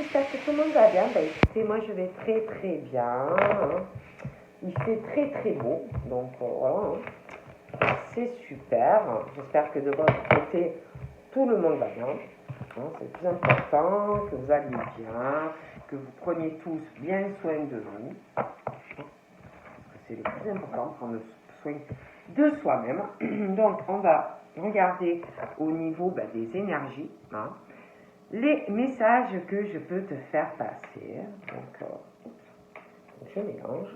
j'espère que tout le monde va bien. Bah, écoutez, moi je vais très très bien. Il fait très très beau, donc voilà, c'est super. J'espère que de votre côté, tout le monde va bien. C'est le plus important, que vous alliez bien, que vous preniez tous bien soin de vous. C'est le plus important, prendre soin de soi-même. Donc on va regarder au niveau des énergies. Les messages que je peux te faire passer. Donc, je mélange.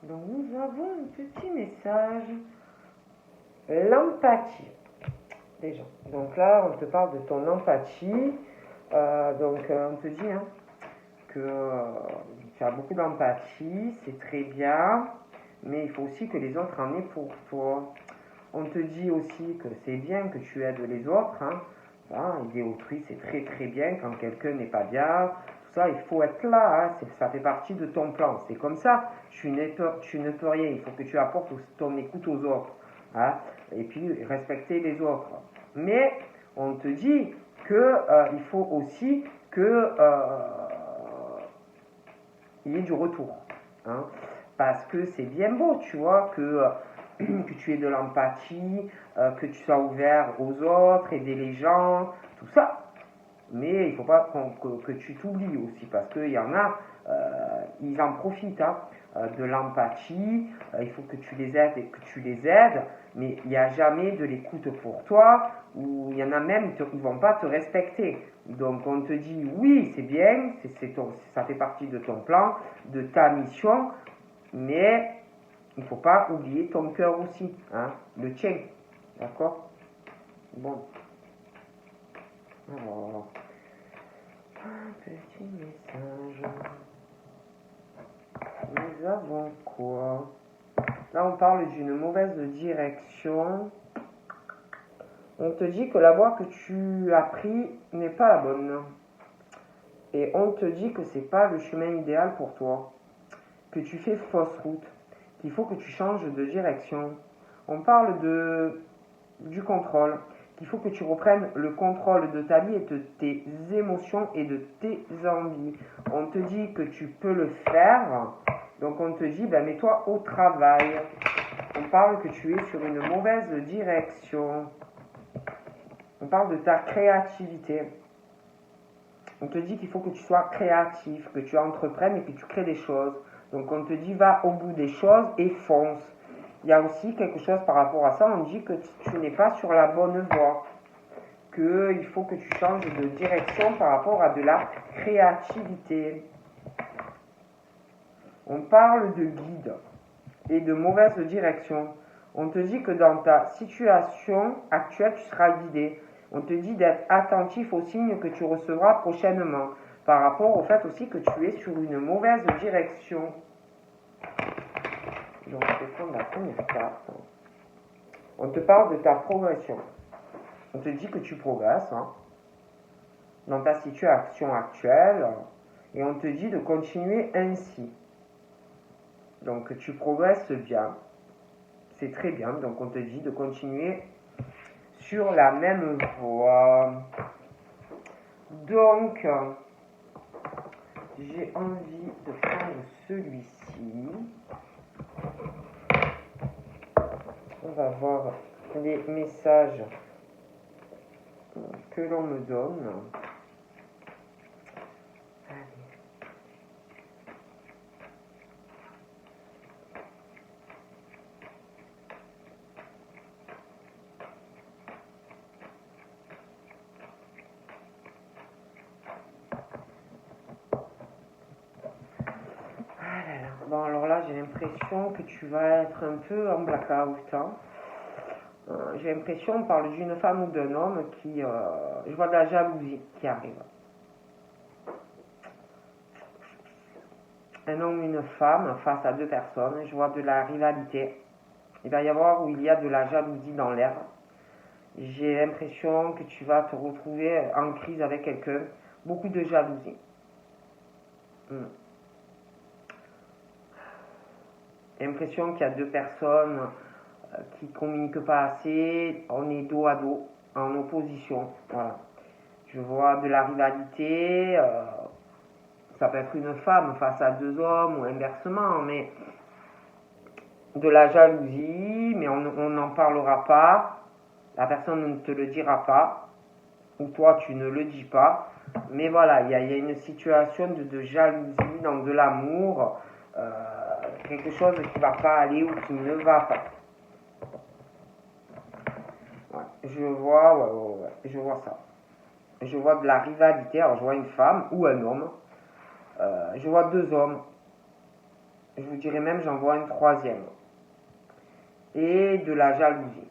Donc nous avons un petit message. L'empathie. Déjà. Donc là, on te parle de ton empathie. On te dit que tu as beaucoup d'empathie, c'est très bien, mais il faut aussi que les autres en aient pour toi. On te dit aussi que c'est bien que tu aides les autres. Aider autrui, c'est très très bien quand quelqu'un n'est pas bien. Ça, il faut être là, ça fait partie de ton plan. C'est comme ça, tu ne peux rien, il faut que tu apportes ton écoute aux autres. Et puis respecter les autres. Mais on te dit qu'il faut aussi que il y ait du retour. Parce que c'est bien beau, tu vois, que tu aies de l'empathie, que tu sois ouvert aux autres, aider les gens, tout ça. Mais il ne faut pas que tu t'oublies aussi, parce qu'il y en a, ils en profitent de l'empathie, il faut que tu les aides et que tu les aides, mais il n'y a jamais de l'écoute pour toi, ou il y en a même, ils ne vont pas te respecter. Donc on te dit, oui, c'est bien, ça fait partie de ton plan, de ta mission, mais il ne faut pas oublier ton cœur aussi, le tien, d'accord? Bon. Alors, un petit message. Nous avons quoi? Là, on parle d'une mauvaise direction. On te dit que la voie que tu as prise n'est pas la bonne. Et on te dit que c'est pas le chemin idéal pour toi. Que tu fais fausse route. Qu'il faut que tu changes de direction. On parle du contrôle. Qu'il faut que tu reprennes le contrôle de ta vie et de tes émotions et de tes envies. On te dit que tu peux le faire. Donc on te dit, mets-toi au travail. On parle que tu es sur une mauvaise direction. On parle de ta créativité. On te dit qu'il faut que tu sois créatif, que tu entreprennes et que tu crées des choses. Donc on te dit, va au bout des choses et fonce. Il y a aussi quelque chose par rapport à ça, on dit que tu n'es pas sur la bonne voie. Qu'il faut que tu changes de direction par rapport à de la créativité. On parle de guide et de mauvaise direction. On te dit que dans ta situation actuelle, tu seras guidé. On te dit d'être attentif aux signes que tu recevras prochainement, par rapport au fait aussi que tu es sur une mauvaise direction. Donc, je vais prendre la première carte. On te parle de ta progression. On te dit que tu progresses dans ta situation actuelle et on te dit de continuer ainsi. Donc, tu progresses bien. C'est très bien. Donc, on te dit de continuer sur la même voie. Donc, j'ai envie de prendre celui-ci. On va voir les messages que l'on me donne. Bon, alors là, j'ai l'impression que tu vas être un peu en blackout. J'ai l'impression, on parle d'une femme ou d'un homme qui... je vois de la jalousie qui arrive. un homme, une femme face à deux personnes. Je vois de la rivalité. Il va y avoir où il y a de la jalousie dans l'air. J'ai l'impression que tu vas te retrouver en crise avec quelqu'un. Beaucoup de jalousie. J'ai l'impression qu'il y a deux personnes qui communiquent pas assez. On est dos à dos, en opposition. Voilà. Je vois de la rivalité. Ça peut être une femme face à deux hommes ou inversement, mais de la jalousie, mais on n'en parlera pas. La personne ne te le dira pas, ou toi tu ne le dis pas. Mais voilà, il y a une situation de jalousie, donc de l'amour, quelque chose qui ne va pas aller ou qui ne va pas. Ouais, je vois ça. Je vois de la rivalité, alors je vois une femme ou un homme. Je vois deux hommes. Je vous dirais même, j'en vois une troisième. Et de la jalousie.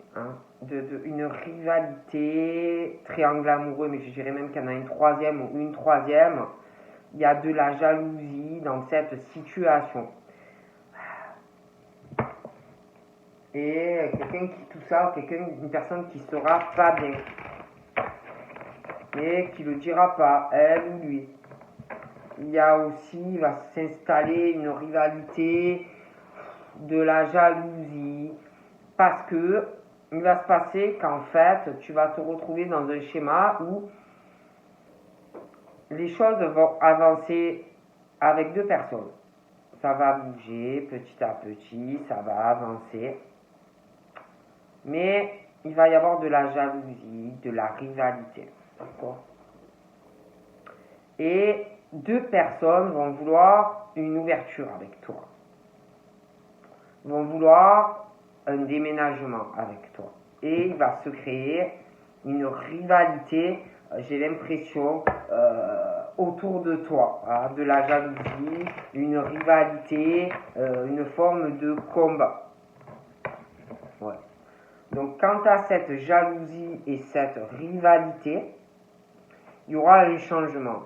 Une rivalité, triangle amoureux, mais je dirais même qu'il y en a une troisième ou une troisième. Il y a de la jalousie dans cette situation. Et quelqu'un qui, tout ça, une personne qui sera pas bien. Mais qui le dira pas, elle ou lui. Il y a aussi, il va s'installer une rivalité, de la jalousie, parce que il va se passer qu'en fait, tu vas te retrouver dans un schéma où les choses vont avancer avec deux personnes. Ça va bouger petit à petit, ça va avancer. Mais il va y avoir de la jalousie, de la rivalité. D'accord ? Et deux personnes vont vouloir une ouverture avec toi. Vont vouloir un déménagement avec toi. Et il va se créer une rivalité, j'ai l'impression, autour de toi. De la jalousie, une rivalité, une forme de combat. Ouais. Donc, quant à cette jalousie et cette rivalité, il y aura un changement.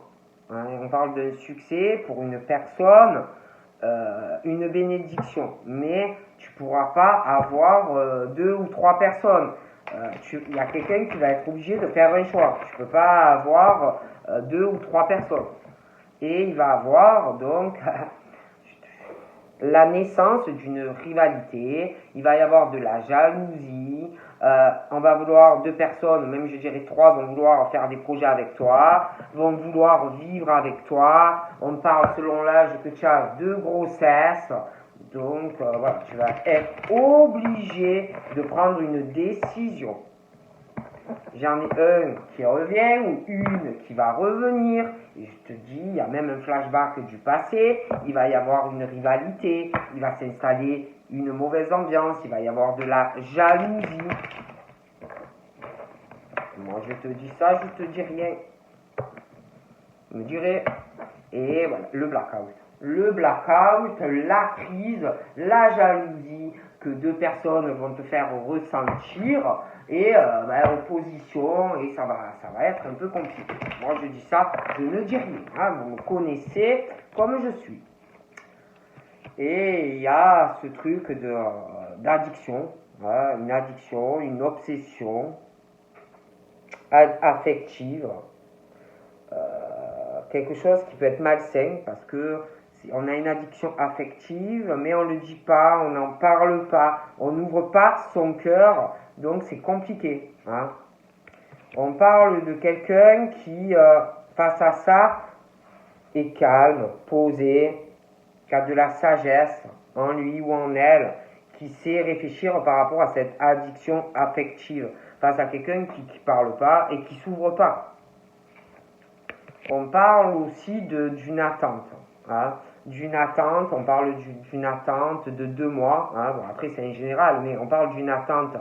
On parle d'un succès pour une personne, une bénédiction, mais tu ne pourras pas avoir deux ou trois personnes. Il y a quelqu'un qui va être obligé de faire un choix. Tu ne peux pas avoir deux ou trois personnes. Et il va avoir donc la naissance d'une rivalité, il va y avoir de la jalousie, on va vouloir deux personnes, même je dirais trois, vont vouloir faire des projets avec toi, vont vouloir vivre avec toi, on parle selon l'âge que tu as de grossesse, donc voilà, tu vas être obligé de prendre une décision. J'en ai un qui revient ou une qui va revenir. Et je te dis, il y a même un flashback du passé. Il va y avoir une rivalité. Il va s'installer une mauvaise ambiance. Il va y avoir de la jalousie. Moi, je te dis ça, je te dis rien. Je me dirais. Et voilà, le blackout. Le blackout, la crise, la jalousie que deux personnes vont te faire ressentir et opposition et ça va être un peu compliqué. Moi je dis ça, je ne dis rien, vous me connaissez comme je suis. Et il y a ce truc d'addiction, une addiction, une obsession affective, quelque chose qui peut être malsain parce que on a une addiction affective, mais on ne le dit pas, on n'en parle pas, on n'ouvre pas son cœur, donc c'est compliqué. On parle de quelqu'un qui, face à ça, est calme, posé, qui a de la sagesse en lui ou en elle, qui sait réfléchir par rapport à cette addiction affective, face à quelqu'un qui ne parle pas et qui ne s'ouvre pas. On parle aussi d'une attente. D'une attente, on parle d'une attente de 2 mois. Bon, après, c'est en général, mais on parle d'une attente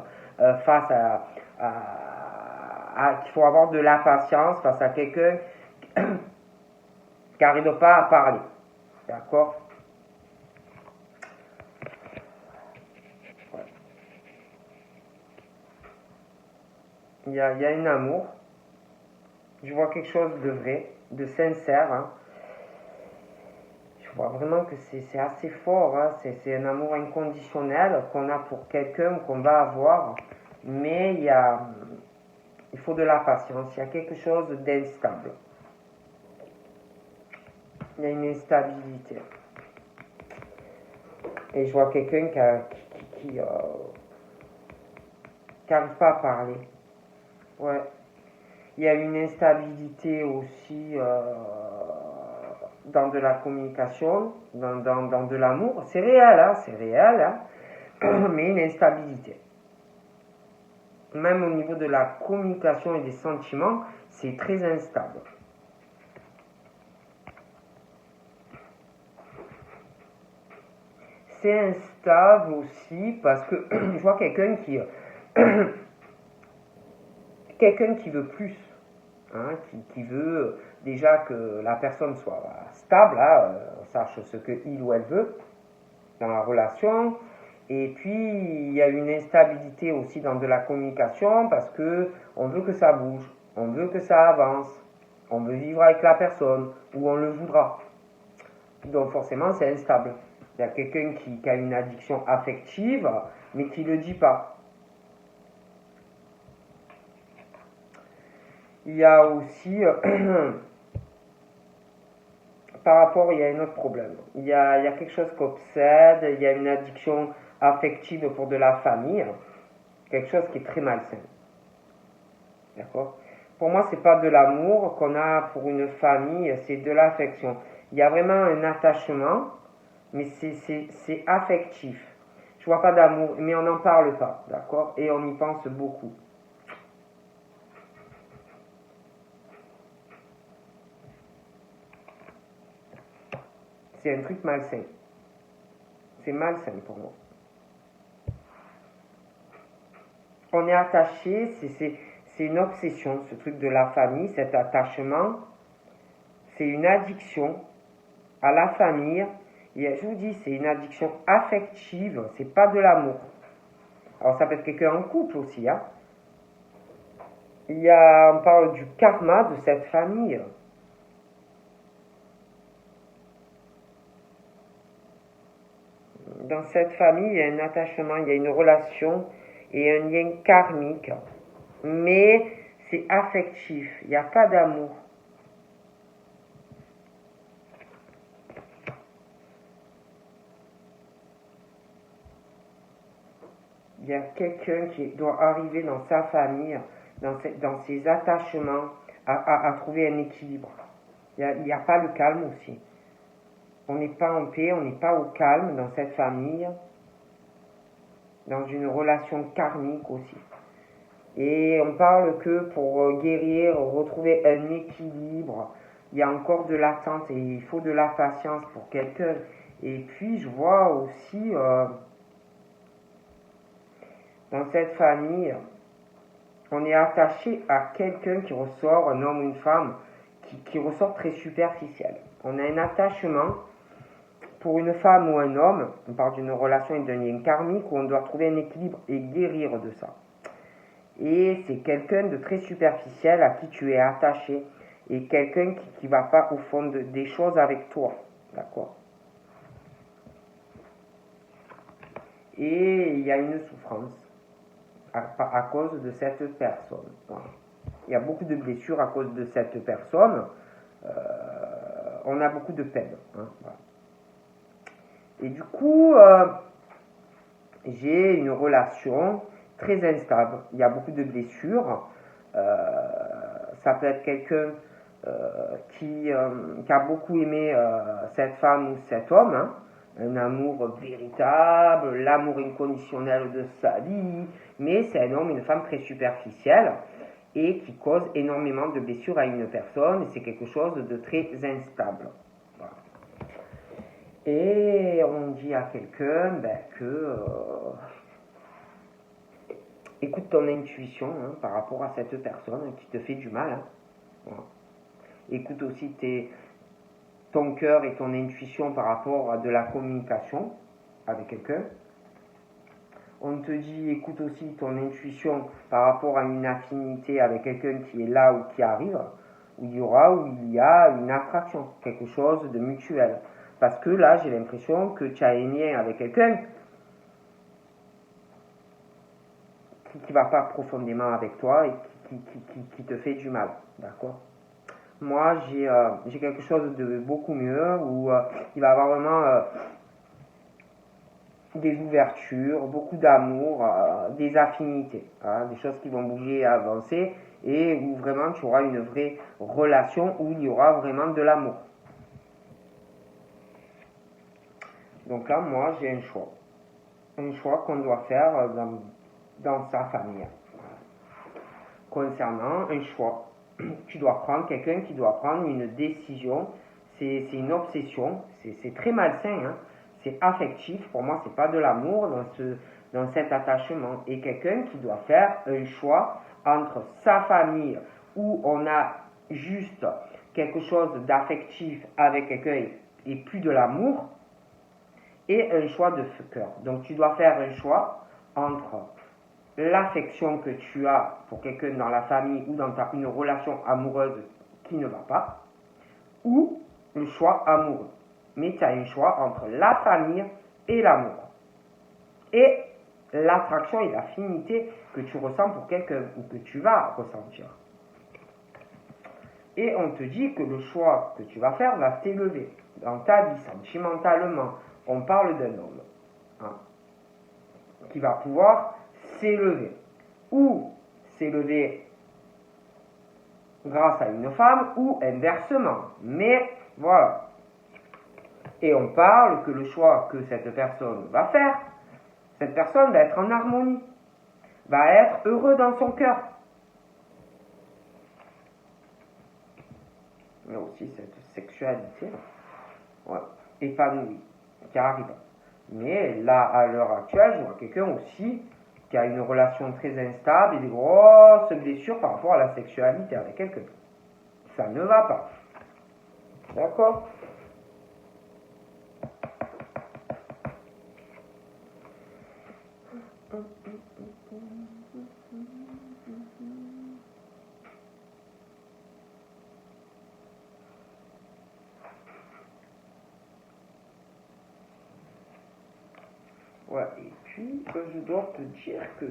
face à qu'il faut avoir de la patience face à quelqu'un qui n'arrive pas à parler. D'accord ? Ouais. Il y a un amour. Je vois quelque chose de vrai, de sincère. vois vraiment que c'est assez fort, hein. C'est un amour inconditionnel qu'on a pour quelqu'un, qu'on va avoir, mais il faut de la patience, il y a quelque chose d'instable. Il y a une instabilité. Et je vois quelqu'un qui n'arrive pas à parler. Ouais. Il y a une instabilité aussi dans de la communication, dans de l'amour. C'est réel, hein, mais une instabilité. Même au niveau de la communication et des sentiments, c'est très instable. C'est instable aussi parce que je vois quelqu'un qui veut plus, hein, qui veut déjà que la personne soit stable, hein, sache ce qu'il ou elle veut dans la relation. Et puis il y a une instabilité aussi dans de la communication parce que on veut que ça bouge, on veut que ça avance, on veut vivre avec la personne ou on le voudra. Donc forcément c'est instable. Il y a quelqu'un qui a une addiction affective, mais qui ne le dit pas. Il y a aussi, par rapport, il y a un autre problème. Il y a quelque chose qui obsède, il y a une addiction affective pour de la famille, quelque chose qui est très malsain. D'accord ? Pour moi, c'est pas de l'amour qu'on a pour une famille, c'est de l'affection. Il y a vraiment un attachement, mais c'est affectif. Je vois pas d'amour, mais on n'en parle pas, d'accord ? Et on y pense beaucoup. C'est un truc malsain. C'est malsain pour moi. On est attaché, c'est une obsession, ce truc de la famille, cet attachement. C'est une addiction à la famille. Et je vous dis, c'est une addiction affective, c'est pas de l'amour. Alors ça peut être quelqu'un en couple aussi, hein. On parle du karma de cette famille. Dans cette famille, il y a un attachement, il y a une relation et un lien karmique. Mais c'est affectif, il n'y a pas d'amour. Il y a quelqu'un qui doit arriver dans sa famille, dans ses attachements, à trouver un équilibre. Il n'y a pas le calme aussi. On n'est pas en paix, on n'est pas au calme dans cette famille, dans une relation karmique aussi. Et on parle que pour guérir, retrouver un équilibre, il y a encore de l'attente et il faut de la patience pour quelqu'un. Et puis je vois aussi dans cette famille, on est attaché à quelqu'un qui ressort, un homme ou une femme, qui ressort très superficiel. On a un attachement pour une femme ou un homme, on parle d'une relation et d'un lien karmique où on doit trouver un équilibre et guérir de ça. Et c'est quelqu'un de très superficiel à qui tu es attaché et quelqu'un qui ne va pas au fond des choses avec toi. D'accord ? Et il y a une souffrance à cause de cette personne. Voilà. Il y a beaucoup de blessures à cause de cette personne. On a beaucoup de peine. Hein, voilà. Et du coup, j'ai une relation très instable. Il y a beaucoup de blessures. Ça peut être quelqu'un qui a beaucoup aimé cette femme ou cet homme, hein, un amour véritable, l'amour inconditionnel de sa vie, mais c'est un homme, une femme très superficielle et qui cause énormément de blessures à une personne et c'est quelque chose de très instable. Voilà. Et on dit à quelqu'un que écoute ton intuition, hein, par rapport à cette personne qui te fait du mal. Hein. Voilà. Écoute aussi ton cœur et ton intuition par rapport à de la communication avec quelqu'un. On te dit écoute aussi ton intuition par rapport à une affinité avec quelqu'un qui est là ou qui arrive, où il y a une attraction, quelque chose de mutuel. Parce que là, j'ai l'impression que tu as un lien avec quelqu'un qui va pas profondément avec toi et qui te fait du mal. D'accord? Moi, j'ai quelque chose de beaucoup mieux où il va y avoir vraiment des ouvertures, beaucoup d'amour, des affinités, hein, des choses qui vont bouger et avancer et où vraiment tu auras une vraie relation où il y aura vraiment de l'amour. Donc là, moi, j'ai un choix. Un choix qu'on doit faire dans sa famille. Concernant un choix, tu dois prendre quelqu'un qui doit prendre une décision. C'est une obsession, c'est très malsain, hein. C'est affectif. Pour moi, c'est pas de l'amour dans cet attachement. Et quelqu'un qui doit faire un choix entre sa famille, où on a juste quelque chose d'affectif avec quelqu'un et plus de l'amour, et un choix de cœur. Donc tu dois faire un choix entre l'affection que tu as pour quelqu'un dans la famille ou dans une relation amoureuse qui ne va pas, ou le choix amoureux. Mais tu as un choix entre la famille et l'amour. Et l'attraction et l'affinité que tu ressens pour quelqu'un ou que tu vas ressentir. Et on te dit que le choix que tu vas faire va t'élever dans ta vie sentimentalement. On parle d'un homme, hein, qui va pouvoir s'élever. Ou s'élever grâce à une femme ou inversement. Mais voilà. Et on parle que le choix que cette personne va faire, cette personne va être en harmonie, va être heureux dans son cœur. Il y a aussi cette sexualité, ouais, épanouie qui arrive. Mais là, à l'heure actuelle, je vois quelqu'un aussi qui a une relation très instable et des grosses blessures par rapport à la sexualité avec quelqu'un. Ça ne va pas. D'accord? Ouais, et puis je dois te dire que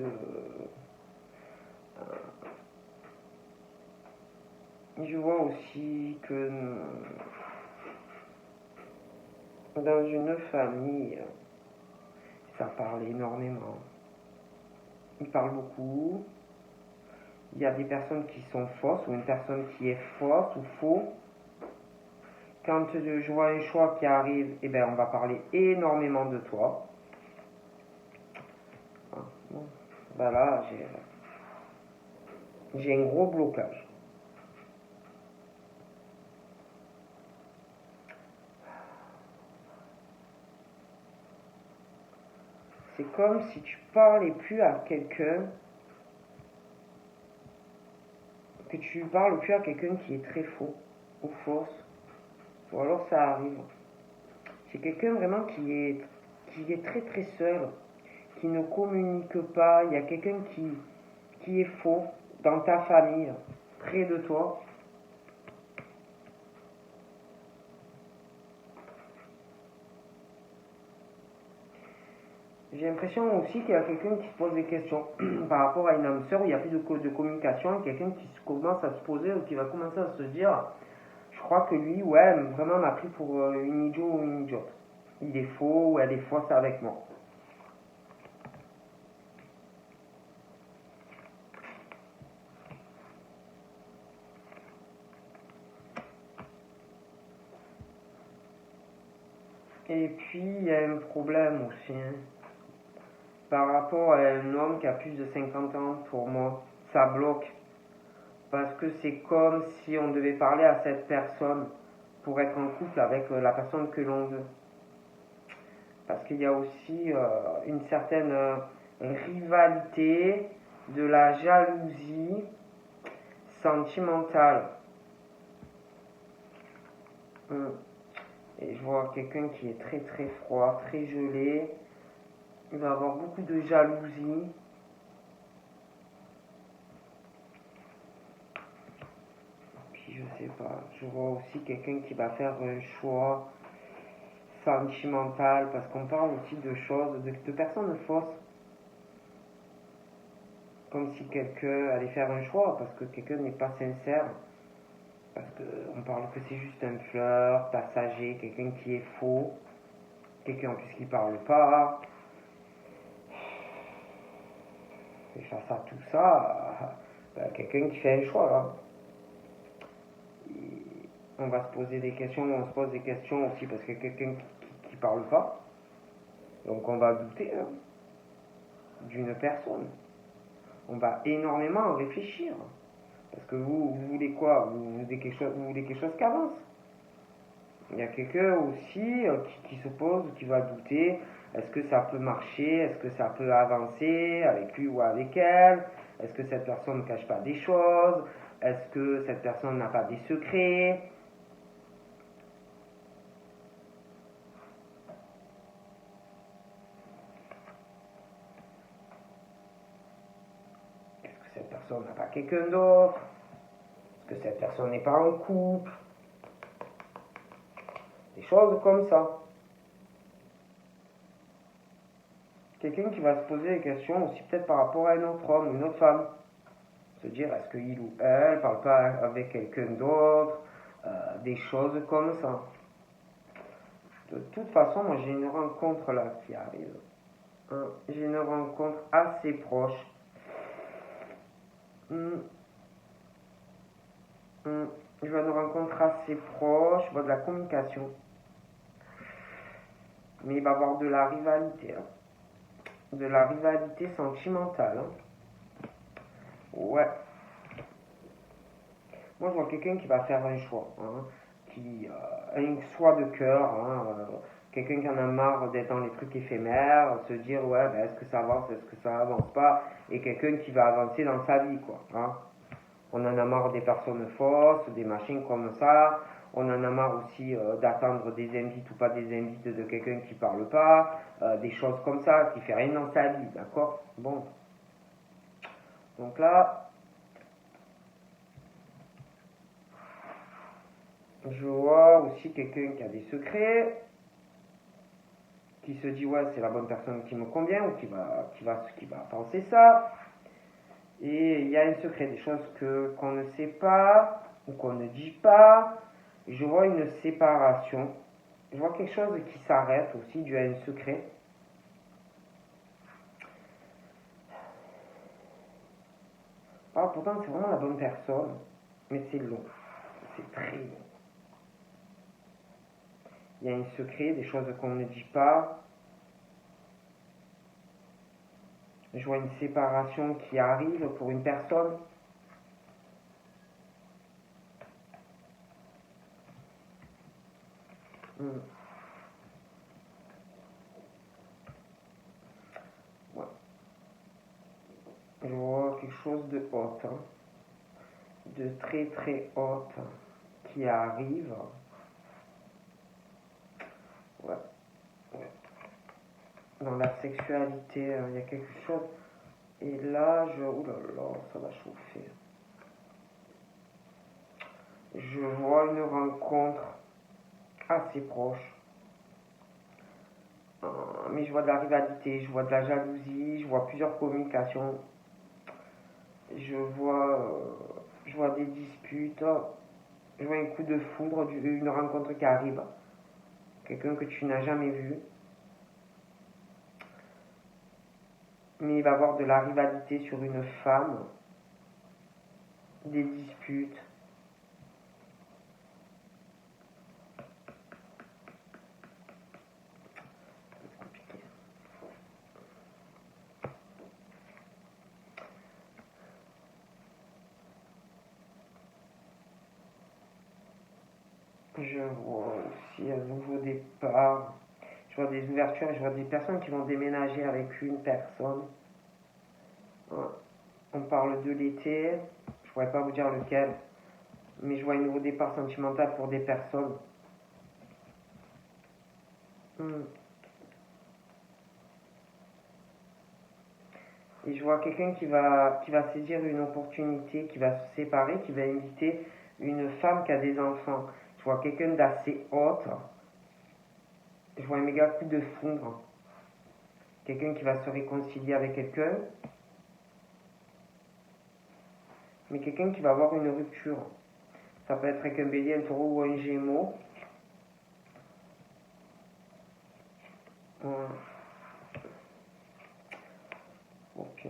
je vois aussi que dans une famille, ça parle énormément. Ils parlent beaucoup. Il y a des personnes qui sont fausses ou une personne qui est fausse ou faux. Quand je vois un choix qui arrive, eh ben, on va parler énormément de toi. Bon, ben là, j'ai un gros blocage. C'est comme si tu parlais plus à quelqu'un, que tu parles plus à quelqu'un qui est très faux ou fausse. Ou alors ça arrive. C'est quelqu'un vraiment qui est très très seul, qui ne communique pas. Il y a quelqu'un qui est faux dans ta famille, près de toi. J'ai l'impression aussi qu'il y a quelqu'un qui se pose des questions par rapport à une âme sœur où il n'y a plus de communication, quelqu'un qui commence à se poser ou qui va commencer à se dire je crois que lui ou elle vraiment m'a pris pour une idiote ou une idiote. Il est faux ou elle est fausse avec moi. Et puis il y a un problème aussi, hein. Par rapport à un homme qui a plus de 50 ans, pour moi, ça bloque. Parce que c'est comme si on devait parler à cette personne pour être en couple avec la personne que l'on veut. Parce qu'il y a aussi une certaine rivalité, de la jalousie sentimentale. Et je vois quelqu'un qui est très très froid, très gelé. Il va avoir beaucoup de jalousie. Puis je sais pas, je vois aussi quelqu'un qui va faire un choix sentimental, parce qu'on parle aussi de choses, de personnes fausses. Comme si quelqu'un allait faire un choix, parce que quelqu'un n'est pas sincère. Parce qu'on parle que c'est juste un flirt passager, quelqu'un qui est faux, quelqu'un en plus qui parle pas. Et face à tout ça, quelqu'un qui fait un choix. Hein. On va se poser des questions, on se pose des questions aussi parce que quelqu'un qui parle pas. Donc on va douter hein, d'une personne. On va énormément réfléchir. Parce que vous voulez quoi? Vous voulez quelque chose qui avance. Il y a quelqu'un aussi qui se pose, qui va douter. Est-ce que ça peut marcher? Est-ce que ça peut avancer avec lui ou avec elle? Est-ce que cette personne ne cache pas des choses? Est-ce que cette personne n'a pas des secrets? Est-ce que cette personne n'a pas quelqu'un d'autre? Est-ce que cette personne n'est pas en couple? Des choses comme ça. Quelqu'un qui va se poser des questions aussi peut-être par rapport à un autre homme, une autre femme. Se dire est-ce qu'il ou elle parle pas avec quelqu'un d'autre, des choses comme ça. De toute façon, moi j'ai une rencontre là qui arrive. J'ai une rencontre assez proche. Je vois une rencontre assez proche, je vois de la communication. Mais il va y avoir de la rivalité. Hein. De la rivalité sentimentale. Hein. Ouais. Moi, je vois quelqu'un qui va faire un choix. Hein, un choix de cœur. Hein, quelqu'un qui en a marre d'être dans les trucs éphémères. Se dire, ouais, ben, est-ce que ça avance, est-ce que ça avance pas. Et quelqu'un qui va avancer dans sa vie, quoi. Hein. On en a marre des personnes fausses, des machines comme ça. On en a marre aussi d'attendre des invites ou pas des invites de quelqu'un qui parle pas. Des choses comme ça, qui fait rien dans sa vie, d'accord? Bon. Donc là, je vois aussi quelqu'un qui a des secrets, qui se dit ouais c'est la bonne personne qui me convient ou qui va penser ça. Et il y a un secret, des choses qu'on ne sait pas ou qu'on ne dit pas. Je vois une séparation. Je vois quelque chose qui s'arrête aussi dû à un secret. Ah, pourtant c'est vraiment la bonne personne, mais c'est long. C'est très long. Il y a un secret, des choses qu'on ne dit pas. Je vois une séparation qui arrive pour une personne. Ouais. Je vois quelque chose de haute, hein, de très très haute qui arrive. Ouais. Ouais. Dans la sexualité, il y a quelque chose. Et là, ouh là là, ça va chauffer. Je vois une rencontre assez proche. Mais je vois de la rivalité, je vois de la jalousie, je vois plusieurs communications. Je vois des disputes. Je vois un coup de foudre, une rencontre qui arrive. Quelqu'un que tu n'as jamais vu. Mais il va y avoir de la rivalité sur une femme, des disputes. C'est compliqué. Je vois aussi un nouveau départ. Je vois des ouvertures, je vois des personnes qui vont déménager avec une personne. On parle de l'été, je ne pourrais pas vous dire lequel, mais je vois un nouveau départ sentimental pour des personnes. Et je vois quelqu'un qui va saisir une opportunité, qui va se séparer, qui va inviter une femme qui a des enfants. Je vois quelqu'un d'assez haute Je vois un méga coup de foudre. Quelqu'un qui va se réconcilier avec quelqu'un. Mais quelqu'un qui va avoir une rupture. Ça peut être avec un bélier, un taureau ou un gémeau. Voilà. Ok.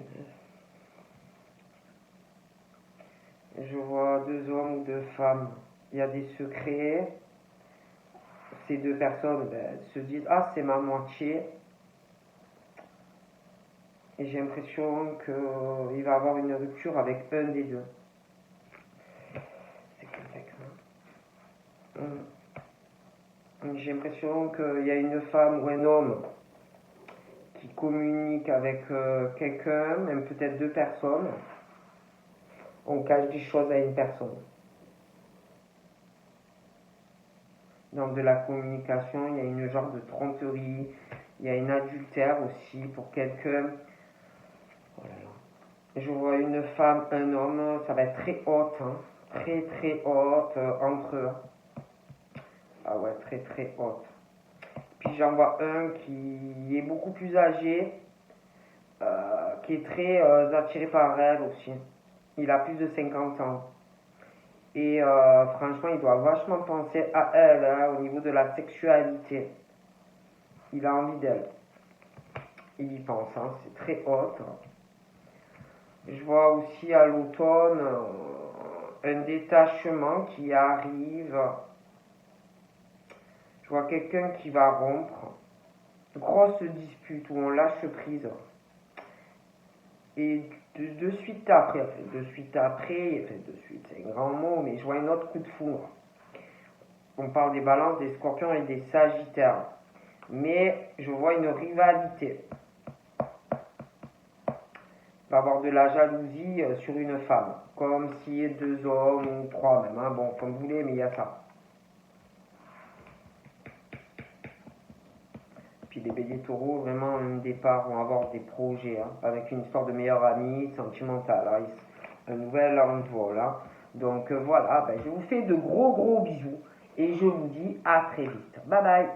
Je vois 2 hommes ou 2 femmes. Il y a des secrets. Ces 2 personnes se disent ah c'est ma moitié. Et j'ai l'impression qu'il va avoir une rupture avec un des 2. C'est quelqu'un. J'ai l'impression qu'il y a une femme ou un homme qui communique avec quelqu'un, même peut-être 2 personnes. On cache des choses à une personne. Dans de la communication, il y a une genre de tromperie, il y a une adultère aussi pour quelqu'un. Oh là là. Je vois une femme, un homme, ça va être très haute, hein. Très très haute entre eux. Ah ouais, très très haute. Puis j'en vois un qui est beaucoup plus âgé, qui est très attiré par elle aussi. Il a plus de 50 ans. Et franchement, il doit vachement penser à elle hein, au niveau de la sexualité. Il a envie d'elle. Il y pense, hein, c'est très haute. Je vois aussi à l'automne un détachement qui arrive. Je vois quelqu'un qui va rompre. Grosse dispute où on lâche prise. Et de suite après, c'est un grand mot, mais je vois un autre coup de foudre. On parle des balances, des scorpions et des sagittaires. Mais je vois une rivalité. Il va y avoir de la jalousie sur une femme. Comme s'il y ait 2 hommes ou 3 même. Hein. Bon, comme vous voulez, mais il y a ça. Puis les béliers taureaux, vraiment, un départ, vont avoir des projets. Hein, avec une histoire de meilleure amie, sentimentale. Hein, un nouvel envol. Hein. Donc voilà, je vous fais de gros bisous. Et je vous dis à très vite. Bye bye.